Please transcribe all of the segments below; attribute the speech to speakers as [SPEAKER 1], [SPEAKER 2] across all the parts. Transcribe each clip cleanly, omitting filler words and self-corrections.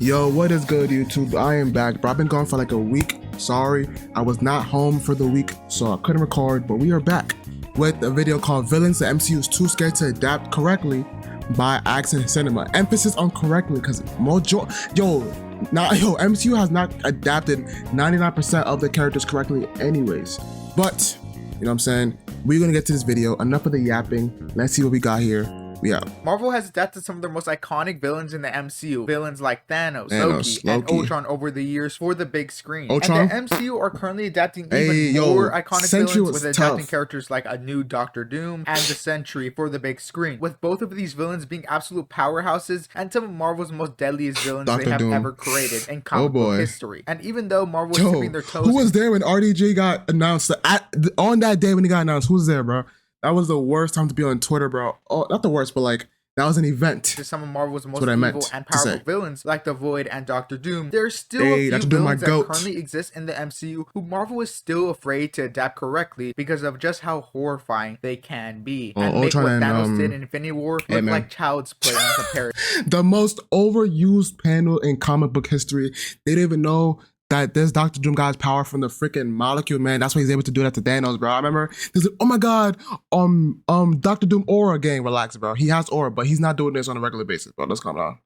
[SPEAKER 1] Yo, what is good, YouTube? I am back, bro. I've been gone for like a week. Sorry, I was not home for the week, so I couldn't record, but we are back with a video called Villains the MCU is Too Scared to Adapt Correctly by Accent Cinema. Emphasis on correctly, because MCU has not adapted 99% of the characters correctly anyways. But, you know what I'm saying? We're gonna get to this video. Enough of the yapping. Let's see what we got here. Yeah.
[SPEAKER 2] Marvel has adapted some of their most iconic villains in the MCU. Villains like Thanos, Loki, and Ultron over the years for the big screen.
[SPEAKER 1] Ultron?
[SPEAKER 2] And the MCU are currently adapting even more iconic villains with adapting characters like a new Doctor Doom and the Sentry for the big screen. With both of these villains being absolute powerhouses and some of Marvel's most deadliest villains they have ever created in comic book history. And even though Marvel is tipping their toes...
[SPEAKER 1] Who was there when RDJ got announced? On that day when he got announced, who was there, bro? That was the worst time to be on Twitter, bro. Oh, not the worst, but like, that was an event.
[SPEAKER 2] To some of Marvel's most evil and powerful villains, like the Void and Doctor Doom, there's still a few villains that currently exist in the MCU who Marvel is still afraid to adapt correctly because of just how horrifying they can be. And make what Thanos did in Infinity War look like child's play in comparison.
[SPEAKER 1] The most overused panel in comic book history. They didn't even know that this Doctor Doom guy's power from the freaking molecule, man. That's why he's able to do that to Thanos, bro. I remember he's like, oh my god, Doctor Doom aura gang, relax, bro. He has aura, but he's not doing this on a regular basis, bro. Let's calm down.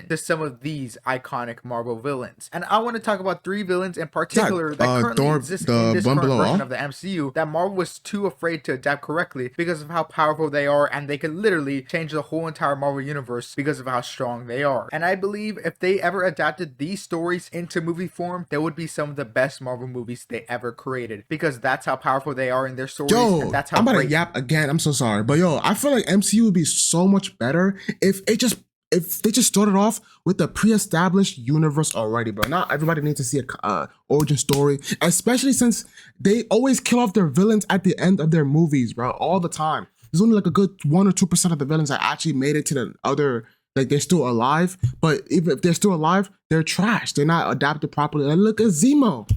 [SPEAKER 2] To some of these iconic Marvel villains. And I want to talk about three villains in particular that currently exist in this current version of the MCU that Marvel was too afraid to adapt correctly because of how powerful they are, and they could literally change the whole entire Marvel universe because of how strong they are. And I believe if they ever adapted these stories into movie form, they would be some of the best Marvel movies they ever created, because that's how powerful they are in their stories. And that's how
[SPEAKER 1] I'm about to yap again. I'm so sorry, but I feel like MCU would be so much better if they just started off with a pre-established universe already, bro. Not everybody needs to see a origin story, especially since they always kill off their villains at the end of their movies, bro, all the time. There's only like a good 1 or 2% of the villains that actually made it to the other, like they're still alive. But even if they're still alive, they're trash. They're not adapted properly. Like, look at Zemo.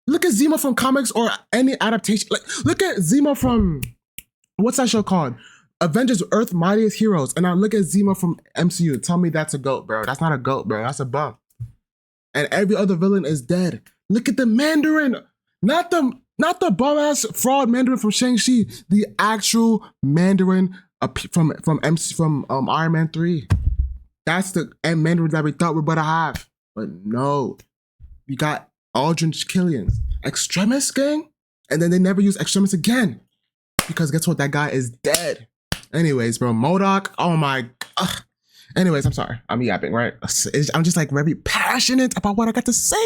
[SPEAKER 1] Look at Zemo from comics or any adaptation. Like, look at Zemo from, what's that show called? Avengers Earth Mightiest Heroes, and I look at Zemo from MCU. Tell me that's a goat, bro. That's not a goat, bro. That's a bum. And every other villain is dead. Look at the Mandarin, not the bum ass fraud Mandarin from Shang-Chi. The actual Mandarin from Iron Man 3. That's the Mandarin that we thought we were about to have, but no. You got Aldrich Killian's Extremis gang, and then they never use Extremis again because guess what? That guy is dead. Anyways, bro, MODOK, oh my, anyways, I'm sorry, I'm yapping, right? I'm just like very passionate about what I got to say,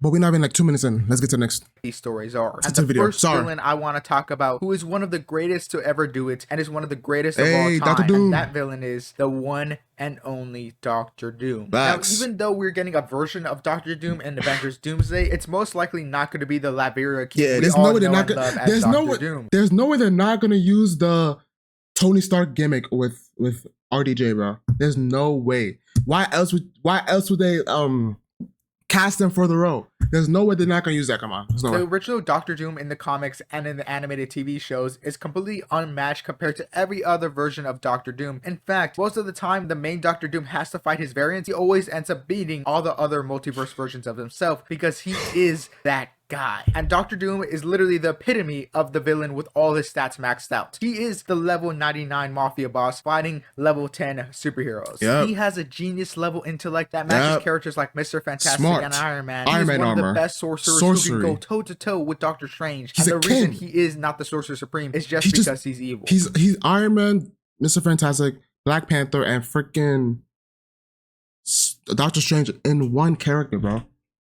[SPEAKER 1] but we're not even like 2 minutes in. Let's get to the next.
[SPEAKER 2] These stories are. And the first villain I want to talk about, who is one of the greatest to ever do it, and is one of the greatest of all time, Dr. Doom. And that villain is the one and only Doctor Doom. Now, even though we're getting a version of Doctor Doom in Avengers Doomsday, it's most likely not going to be the Latveria King. Yeah, there's no way they're not going to. There's no way they're not going to use the Tony Stark gimmick with RDJ, bro. There's no way. Why else would they cast them for the role? There's no way they're not gonna use that. Come on. The original Doctor Doom in the comics and in the animated TV shows is completely unmatched compared to every other version of Doctor Doom. In fact, most of the time the main Doctor Doom has to fight his variants, he always ends up beating all the other multiverse versions of himself because he is that guy. And Doctor Doom is literally the epitome of the villain with all his stats maxed out. He is the level 99 mafia boss fighting level 10 superheroes. He has a genius level intellect that matches characters like Mr. Fantastic and Iron Man. He's one of the best sorcerers who can go toe to toe with Doctor Strange. And the reason he is not the Sorcerer Supreme is just because he's evil.
[SPEAKER 1] He's Iron Man, Mr. Fantastic, Black Panther, and freaking Doctor Strange in one character, bro.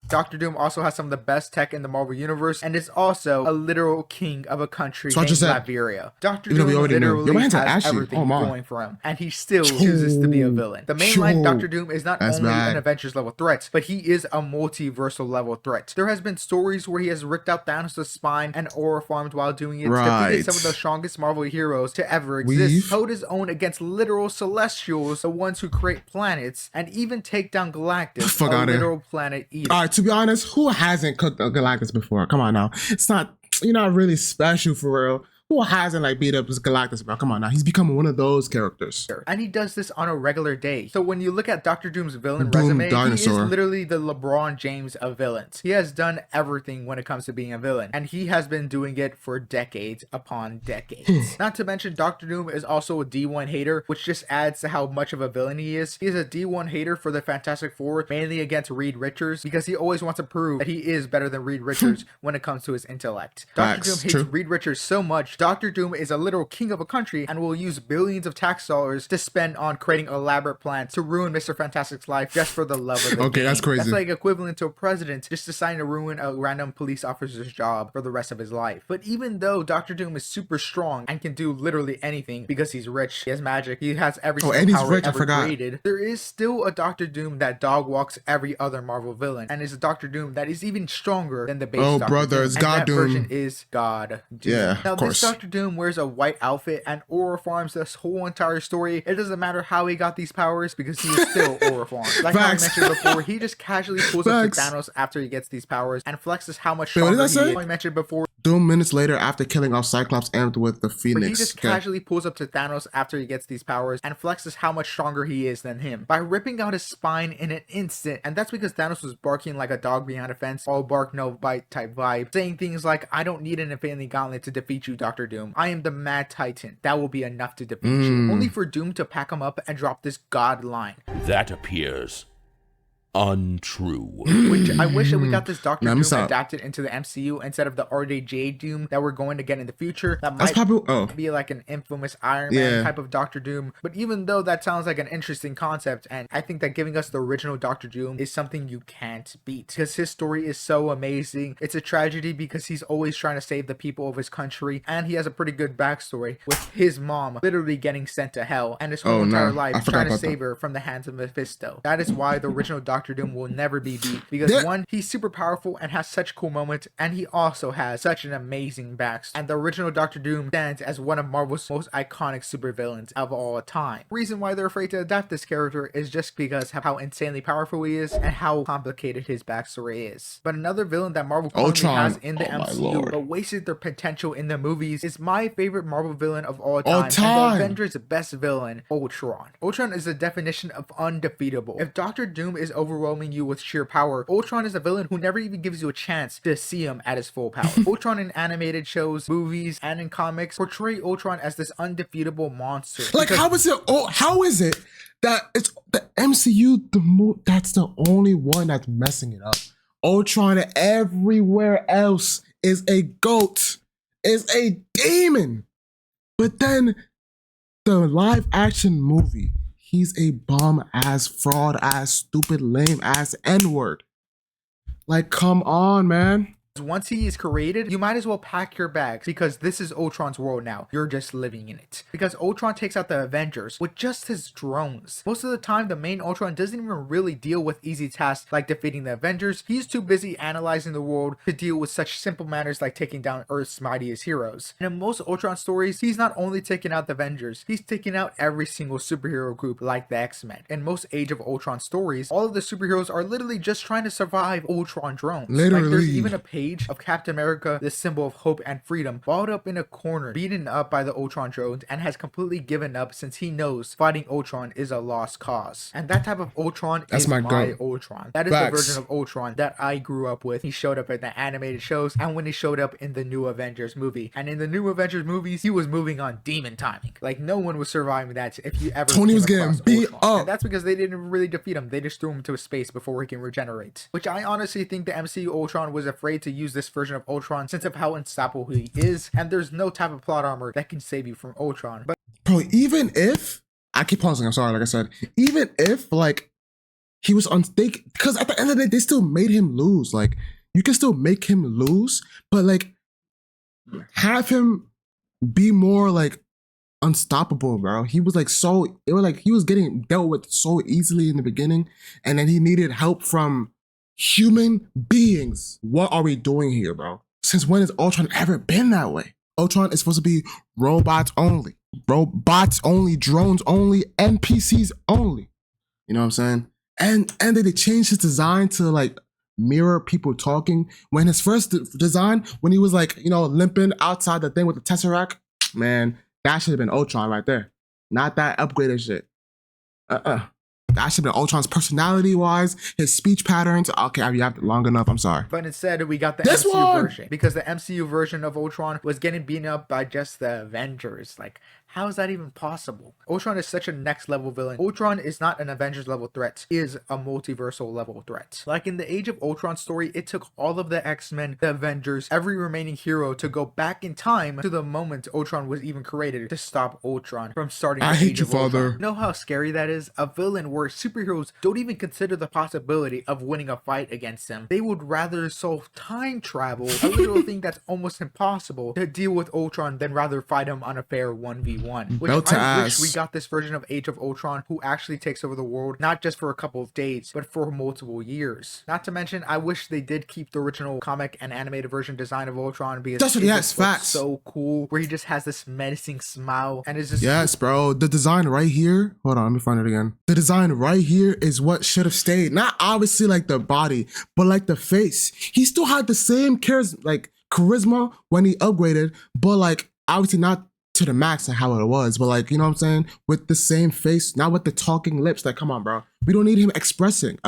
[SPEAKER 2] Doctor Doom also has some of the best tech in the Marvel Universe and is also a literal king of a country named Latveria. Doctor Doom literally has everything going for him, and he still chooses to be a villain. The mainline Doctor Doom is not only an Avengers level threat, but he is a multiversal level threat. There has been stories where he has ripped out Thanos' spine and aura farmed while doing it, defeated some of the strongest Marvel heroes to ever exist, held his own against literal Celestials, the ones who create planets, and even take down Galactus, a literal planet eater.
[SPEAKER 1] To be honest, who hasn't cooked a Galactus before? Come on now. It's not, you're not really special for real. Who hasn't like beat up this Galactus, bro? Come on now. He's becoming one of those characters.
[SPEAKER 2] And he does this on a regular day. So when you look at Doctor Doom's villain resume, Dinosaur. He is literally the LeBron James of villains. He has done everything when it comes to being a villain. And he has been doing it for decades upon decades. Not to mention, Doctor Doom is also a D1 hater, which just adds to how much of a villain he is. He is a D1 hater for the Fantastic Four, mainly against Reed Richards, because he always wants to prove that he is better than Reed Richards when it comes to his intellect. Doctor Doom hates Reed Richards so much, Doctor Doom is a literal king of a country and will use billions of tax dollars to spend on creating elaborate plans to ruin Mr. Fantastic's life just for the love of it.
[SPEAKER 1] Okay, that's crazy.
[SPEAKER 2] That's like equivalent to a president just deciding to ruin a random police officer's job for the rest of his life. But even though Doctor Doom is super strong and can do literally anything because he's rich, he has magic, he has every single power ever created, there is still a Doctor Doom that dog walks every other Marvel villain, and is a Doctor Doom that is even stronger than the base Doctor Doom.
[SPEAKER 1] It's God Doom.
[SPEAKER 2] That version is God Doom.
[SPEAKER 1] Yeah,
[SPEAKER 2] now
[SPEAKER 1] of course.
[SPEAKER 2] This Doctor Doom wears a white outfit and aura farms this whole entire story. It doesn't matter how he got these powers because he is still aura farmed. Like how I mentioned before, he just casually pulls up to Thanos after he gets these powers and flexes how much stronger he is. I mentioned before.
[SPEAKER 1] Doom minutes later after killing off Cyclops and with the Phoenix.
[SPEAKER 2] But he just casually pulls up to Thanos after he gets these powers and flexes how much stronger he is than him by ripping out his spine in an instant. And that's because Thanos was barking like a dog behind a fence, all bark no bite type vibe, saying things like, "I don't need an Infinity Gauntlet to defeat you, Doctor Doom. I am the Mad Titan. That will be enough to defeat you." Only for Doom to pack him up and drop this god line.
[SPEAKER 3] That appears untrue.
[SPEAKER 2] Which I wish that we got this Doctor Doom adapted into the MCU instead of the RDJ Doom that we're going to get in the future. That might be like an infamous Iron Man type of Doctor Doom. But even though that sounds like an interesting concept, and I think that giving us the original Doctor Doom is something you can't beat, because his story is so amazing. It's a tragedy because he's always trying to save the people of his country, and he has a pretty good backstory with his mom literally getting sent to hell and his whole entire life trying to save her from the hands of Mephisto. That is why the original Doctor Doom will never be beat, because one, he's super powerful and has such cool moments, and he also has such an amazing backstory. And the original Doctor Doom stands as one of Marvel's most iconic supervillains of all time. The reason why they're afraid to adapt this character is just because of how insanely powerful he is and how complicated his backstory is. But another villain that Marvel currently has in the MCU but wasted their potential in the movies is my favorite Marvel villain of all time. And the Avengers' best villain, Ultron. Ultron is the definition of undefeatable. If Doctor Doom is overwhelming you with sheer power, Ultron is a villain who never even gives you a chance to see him at his full power. Ultron in animated shows, movies, and in comics portray Ultron as this undefeatable monster.
[SPEAKER 1] Like, how is it that it's the MCU that's the only one that's messing it up? Ultron everywhere else is a goat, is a demon. But then the live action movie, he's a bum ass, fraud ass, stupid, lame ass N-word. Like, come on, man.
[SPEAKER 2] Once he is created, you might as well pack your bags, because this is Ultron's world now. You're just living in it. Because Ultron takes out the Avengers with just his drones. Most of the time, the main Ultron doesn't even really deal with easy tasks like defeating the Avengers. He's too busy analyzing the world to deal with such simple matters like taking down Earth's mightiest heroes. And in most Ultron stories, he's not only taking out the Avengers, he's taking out every single superhero group like the X-Men. In most Age of Ultron stories, all of the superheroes are literally just trying to survive Ultron drones.
[SPEAKER 1] Literally.
[SPEAKER 2] Like, there's even a page of Captain America, the symbol of hope and freedom, balled up in a corner, beaten up by the Ultron drones, and has completely given up since he knows fighting Ultron is a lost cause. And that type of Ultron is my Ultron. That is the version of Ultron that I grew up with. He showed up in the animated shows and when he showed up in the new Avengers movie. And in the new Avengers movies, he was moving on demon timing. Like, no one was surviving that if you ever
[SPEAKER 1] Tony was getting beat up.
[SPEAKER 2] And that's because they didn't really defeat him. They just threw him to space before he can regenerate. Which I honestly think the MCU Ultron was afraid to use this version of Ultron since of how unstoppable he is, and there's no type of plot armor that can save you from Ultron. But
[SPEAKER 1] bro, even if I keep pausing, I'm sorry, like I said, even if like he was unstake, because at the end of the day they still made him lose. Like, you can still make him lose, but like have him be more like unstoppable, bro. He was like it was like he was getting dealt with so easily in the beginning, and then he needed help from human beings. What are we doing here, bro? Since when has Ultron ever been that way? Ultron is supposed to be robots only, drones only, NPCs only. You know what I'm saying? And then they changed his design to like mirror people talking. When his first design, when he was like, you know, limping outside the thing with the Tesseract, Man, that should have been Ultron right there. Not that upgraded shit. That should have been Ultron's personality-wise, his speech patterns. Okay, you have it long enough. I'm sorry.
[SPEAKER 2] But instead, we got the MCU version. Because the MCU version of Ultron was getting beaten up by just the Avengers. Like, how is that even possible? Ultron is such a next-level villain. Ultron is not an Avengers-level threat. He is a multiversal-level threat. Like in the Age of Ultron story, it took all of the X-Men, the Avengers, every remaining hero to go back in time to the moment Ultron was even created to stop Ultron from starting the Age of Ultron. You know how scary that is? A villain where superheroes don't even consider the possibility of winning a fight against him. They would rather solve time travel, a literal thing that's almost impossible, to deal with Ultron than rather fight him on a fair 1v1. Which I wish we got this version of Age of Ultron who actually takes over the world, not just for a couple of days, but for multiple years. Not to mention, I wish they did keep the original comic and animated version design of Ultron, because
[SPEAKER 1] that's what he has, facts.
[SPEAKER 2] So cool, where he just has this menacing smile and is just
[SPEAKER 1] yes, bro. The design right here. Hold on, let me find it again. The design right here is what should have stayed. Not obviously like the body, but like the face. He still had the same charisma when he upgraded, but like obviously not to the max and how it was, but like, you know what I'm saying? With the same face, not with the talking lips. Like, come on, bro. We don't need him expressive.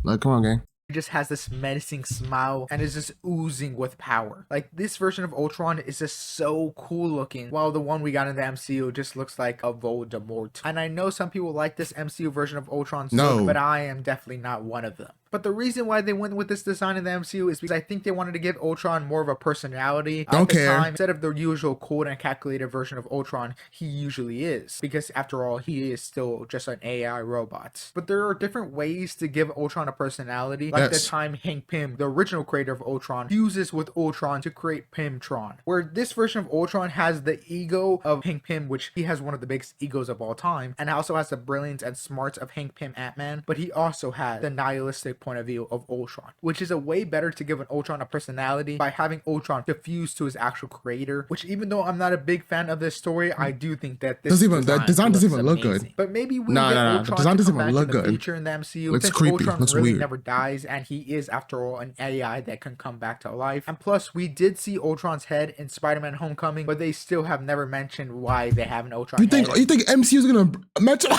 [SPEAKER 1] Like, come on, gang.
[SPEAKER 2] He just has this menacing smile and is just oozing with power. Like, this version of Ultron is just so cool looking, while the one we got in the MCU just looks like a Voldemort. And I know some people like this MCU version of Ultron's look, but I am definitely not one of them. But the reason why they went with this design in the MCU is because I think they wanted to give Ultron more of a personality at the time. Instead of the usual cold and calculated version of Ultron he usually is. Because after all, he is still just an AI robot. But there are different ways to give Ultron a personality. Like the time Hank Pym, the original creator of Ultron, fuses with Ultron to create Pymtron. Where this version of Ultron has the ego of Hank Pym, which he has one of the biggest egos of all time. And also has the brilliance and smarts of Hank Pym Ant-Man. But he also has the nihilistic point of view of Ultron, which is a way better to give an Ultron a personality by having Ultron diffuse to his actual creator, which even though I'm not a big fan of this story, I do think that this design
[SPEAKER 1] doesn't even look good.
[SPEAKER 2] But maybe we'll get Ultron the design doesn't even look good in the future in the MCU.
[SPEAKER 1] Looks
[SPEAKER 2] since
[SPEAKER 1] creepy.
[SPEAKER 2] Ultron
[SPEAKER 1] Looks
[SPEAKER 2] really
[SPEAKER 1] weird.
[SPEAKER 2] never dies, and he is after all an AI that can come back to life. And plus, we did see Ultron's head in Spider-Man Homecoming, but they still have never mentioned why they have an Ultron head.
[SPEAKER 1] You think MCU is gonna mention?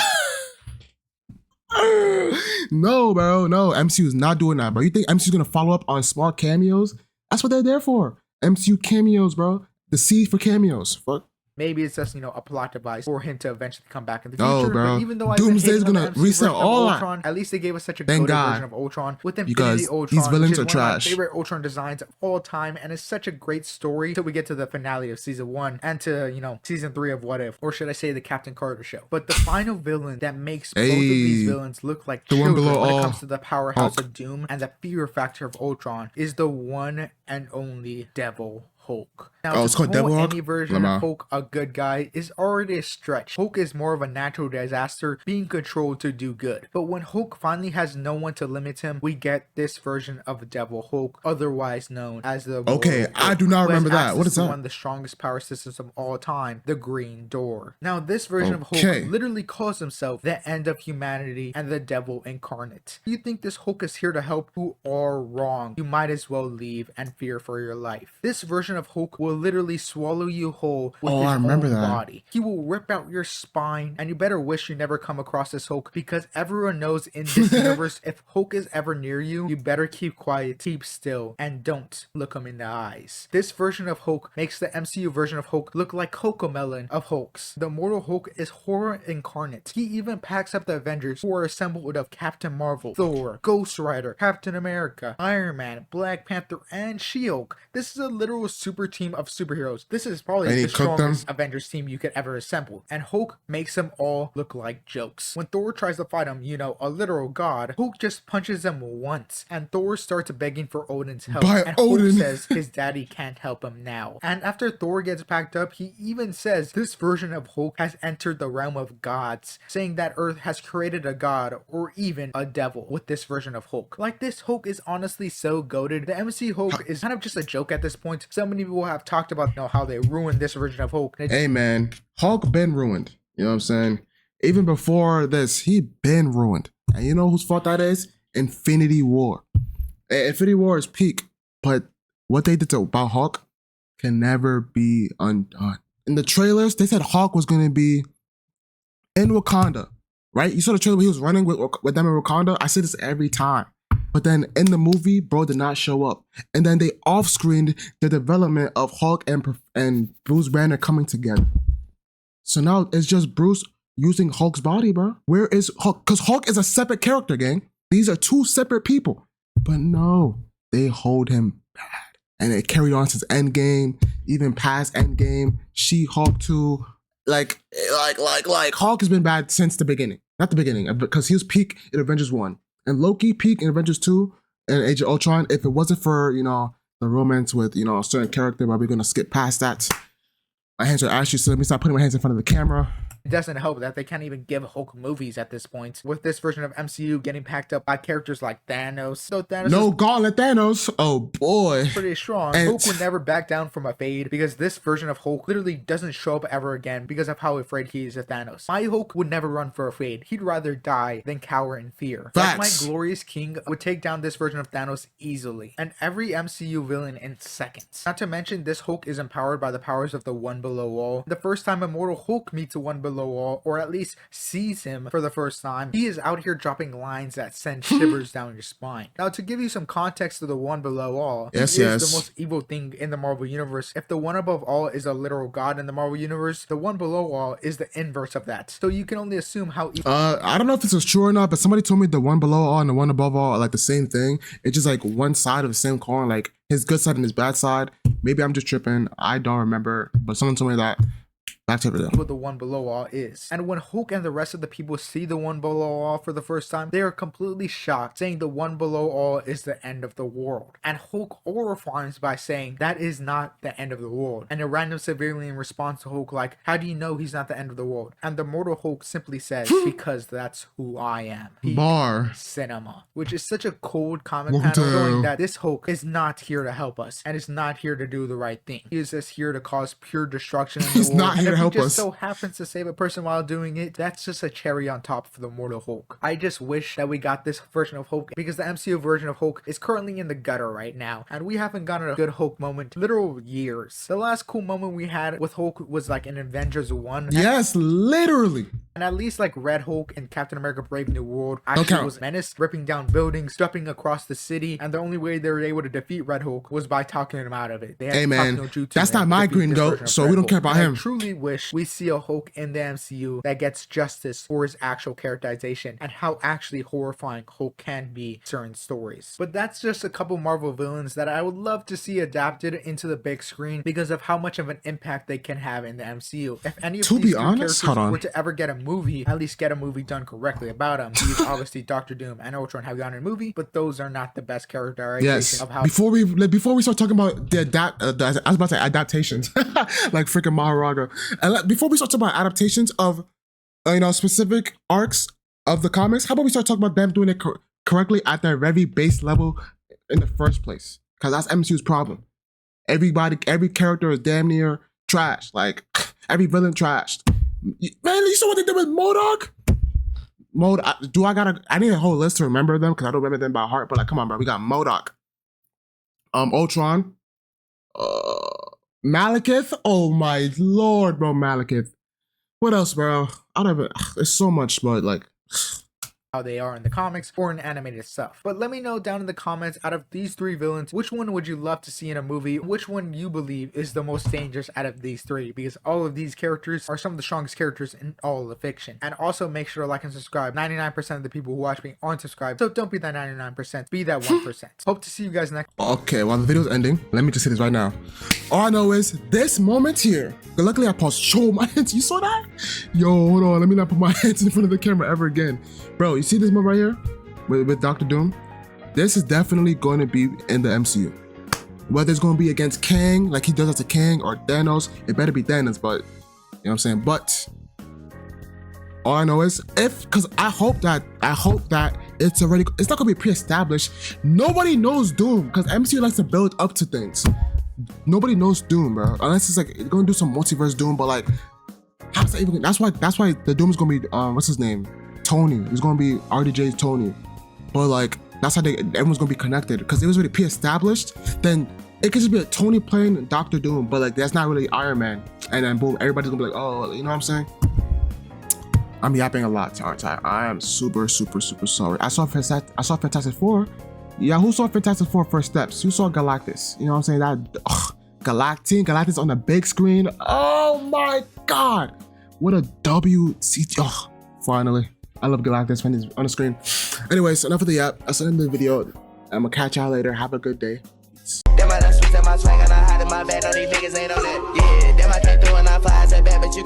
[SPEAKER 1] No, bro. No, MCU is not doing that, bro. You think MCU is gonna follow up on small cameos? That's what they're there for. MCU cameos, bro. The seed for cameos. Fuck.
[SPEAKER 2] Maybe it's just, a plot device for him to eventually come back in the future.
[SPEAKER 1] No, bro.
[SPEAKER 2] But even though
[SPEAKER 1] Doomsday's gonna reset all
[SPEAKER 2] Ultron, at least they gave us such a good version of Ultron with Infinity Ultron.
[SPEAKER 1] These villains
[SPEAKER 2] which is
[SPEAKER 1] are trash.
[SPEAKER 2] One of my favorite Ultron designs of all time, and it's such a great story till we get to the finale of season 1 and to season 3 of What If, or should I say the Captain Carter show. But the final villain that makes both of these villains look like children when it comes to the powerhouse of Doom and the fear factor of Ultron is the one and only Devil Hulk. Now,
[SPEAKER 1] it's called Devil Hulk?
[SPEAKER 2] Any version of Hulk a good guy is already a stretch. Hulk is more of a natural disaster being controlled to do good. But when Hulk finally has no one to limit him, we get this version of Devil Hulk, otherwise known as the
[SPEAKER 1] Okay, I do not remember that. What is that?
[SPEAKER 2] One of the strongest power systems of all time, the Green Door. Now, this version of Hulk literally calls himself the end of humanity and the devil incarnate. If you think this Hulk is here to help, you are wrong. You might as well leave and fear for your life. This version of Hulk will literally swallow you whole with his own body. He will rip out your spine, and you better wish you never come across this Hulk, because everyone knows in this universe, if Hulk is ever near you, you better keep quiet, keep still, and don't look him in the eyes. This version of Hulk makes the MCU version of Hulk look like Cocomelon of Hulks. The mortal Hulk is horror incarnate. He even packs up the Avengers, who are assembled of Captain Marvel, Thor, Ghost Rider, Captain America, Iron Man, Black Panther, and She-Hulk. This is a literal super team of superheroes. This is probably the strongest Avengers team you could ever assemble. And Hulk makes them all look like jokes. When Thor tries to fight him, a literal god, Hulk just punches him once. And Thor starts begging for Odin's help. And Hulk says his daddy can't help him now. And after Thor gets packed up, he even says this version of Hulk has entered the realm of gods, saying that Earth has created a god or even a devil with this version of Hulk. Like, this Hulk is honestly so goated. The MC Hulk is kind of just a joke at this point. So many people have talked about how they ruined this version of Hulk.
[SPEAKER 1] Hey man, Hulk been ruined. You know what I'm saying? Even before this, he been ruined. And you know whose fault that is? Infinity War. Infinity War is peak, but what they did about Hulk, can never be undone. In the trailers, they said Hulk was going to be in Wakanda, right? You saw the trailer where he was running with them in Wakanda. I say this every time. But then in the movie, bro did not show up. And then they off-screened the development of Hulk and Bruce Banner coming together. So now it's just Bruce using Hulk's body, bro. Where is Hulk? Because Hulk is a separate character, gang. These are two separate people. But no, they hold him bad. And it carried on since Endgame, even past Endgame, She-Hulk 2. Like Hulk has been bad since the beginning. Not the beginning, because he was peak in Avengers 1. And Loki peak in Avengers 2 and Age of Ultron. If it wasn't for, the romance with, a certain character, but we're going to skip past that. My hands are ashy, so let me stop putting my hands in front of the camera.
[SPEAKER 2] It doesn't help that they can't even give Hulk movies at this point, with this version of MCU getting packed up by characters like Thanos. So Thanos
[SPEAKER 1] gauntlet Thanos. Oh boy.
[SPEAKER 2] Pretty strong. And Hulk would never back down from a fade, because this version of Hulk literally doesn't show up ever again because of how afraid he is of Thanos. My Hulk would never run for a fade. He'd rather die than cower in fear.
[SPEAKER 1] Facts.
[SPEAKER 2] Like my glorious king would take down this version of Thanos easily, and every MCU villain in seconds. Not to mention, this Hulk is empowered by the powers of the One Below All. The first time Immortal Hulk meets a One Below All, or at least sees him for the first time, he is out here dropping lines that send shivers down your spine. Now, to give you some context to the One Below All, he is the most evil thing in the Marvel Universe. If the One Above All is a literal god in the Marvel Universe, the One Below All is the inverse of that. So you can only assume how evil.
[SPEAKER 1] I don't know if this is true or not, but somebody told me the One Below All and the One Above All are like the same thing. It's just like one side of the same coin, like his good side and his bad side. Maybe I'm just tripping. I don't remember, but someone told me that. Back to
[SPEAKER 2] what the One Below All is. And when Hulk and the rest of the people see the One Below All for the first time, they are completely shocked, saying the One Below All is the end of the world. And Hulk horrifies by saying that is not the end of the world. And a random civilian responds to Hulk like, how do you know he's not the end of the world? And the mortal Hulk simply says, because that's who I am.
[SPEAKER 1] Bar
[SPEAKER 2] cinema. Which is such a cold comic panel showing that this Hulk is not here to help us and is not here to do the right thing. He is just here to cause pure destruction in the world.
[SPEAKER 1] He's not here to help us.
[SPEAKER 2] So happens to save a person while doing it, that's just a cherry on top for the mortal Hulk. I just wish that we got this version of Hulk, because the MCU version of Hulk is currently in the gutter right now, and we haven't gotten a good Hulk moment in literal years. The last cool moment we had with Hulk was like in Avengers 1.
[SPEAKER 1] Yes, literally.
[SPEAKER 2] And at least like Red Hulk and Captain America Brave New World actually was menaced, ripping down buildings, stepping across the city, and the only way they were able to defeat Red Hulk was by talking him out of it. They had
[SPEAKER 1] hey man, that's not my green goat, so we don't care about him.
[SPEAKER 2] I truly wish we see a Hulk in the MCU that gets justice for his actual characterization and how actually horrifying Hulk can be in certain stories. But that's just a couple Marvel villains that I would love to see adapted into the big screen because of how much of an impact they can have in the MCU. If any of these characters were to ever get a movie, at least get a movie done correctly about them. These obviously Doctor Doom and Ultron have gotten a movie, but those are not the best characterization of how.
[SPEAKER 1] Before we start talking about the I was about to say adaptations, like freaking Maharaga. And before we start talking about adaptations of specific arcs of the comics, how about we start talking about them doing it correctly at their very base level in the first place? Because that's MCU's problem. Every character is damn near trash. Like every villain trashed. Man, you saw what they did with MODOK? I need a whole list to remember them because I don't remember them by heart. But like, come on, bro, we got MODOK, Ultron, Malekith. Oh my lord, bro, Malekith. What else, bro? I don't even. It's so much, but like.
[SPEAKER 2] How they are in the comics or in animated stuff. But let me know down in the comments, out of these three villains, which one would you love to see in a movie? Which one you believe is the most dangerous out of these three? Because all of these characters are some of the strongest characters in all of the fiction. And also make sure to like and subscribe. 99% of the people who watch me aren't subscribed, so don't be that 99%, be that 1%. Hope to see you guys next.
[SPEAKER 1] Okay, while the video's ending, let me just say this right now. All I know is this moment here. But luckily I paused. Show my hands. You saw that? Yo, hold on. Let me not put my hands in front of the camera ever again. Bro, you see this moment right here with Doctor Doom? This is definitely going to be in the MCU. Whether it's going to be against Kang, like he does that to Kang, or Thanos, it better be Thanos, but, you know what I'm saying? But, all I know is, because I hope that it's not going to be pre-established. Nobody knows Doom, because MCU likes to build up to things. Nobody knows Doom, bro. Unless it's like, going to do some multiverse Doom, but like, how's that even, that's why the Doom is going to be, what's his name? Tony. It's gonna be RDJ's Tony. But like that's how everyone's gonna be connected. Because it was already pre-established, then it could just be like Tony playing Doctor Doom, but like that's not really Iron Man. And then boom, everybody's gonna be like, oh, you know what I'm saying? I'm yapping a lot, aren't I? I am super sorry. I saw Fantastic Four. Yeah, who saw Fantastic Four first steps? Who saw Galactus? You know what I'm saying? That Galactus on the big screen. Oh my god, what a WCT. Oh, finally. I love Galactus when he's on the screen. Anyways, enough of the yap. I'll send the video. I'm gonna catch y'all later. Have a good day.
[SPEAKER 4] Them I done switched up my swag and I hide in my bed. No, these niggas ain't on that. Yeah, them I can't do and I fly. I said bad, but you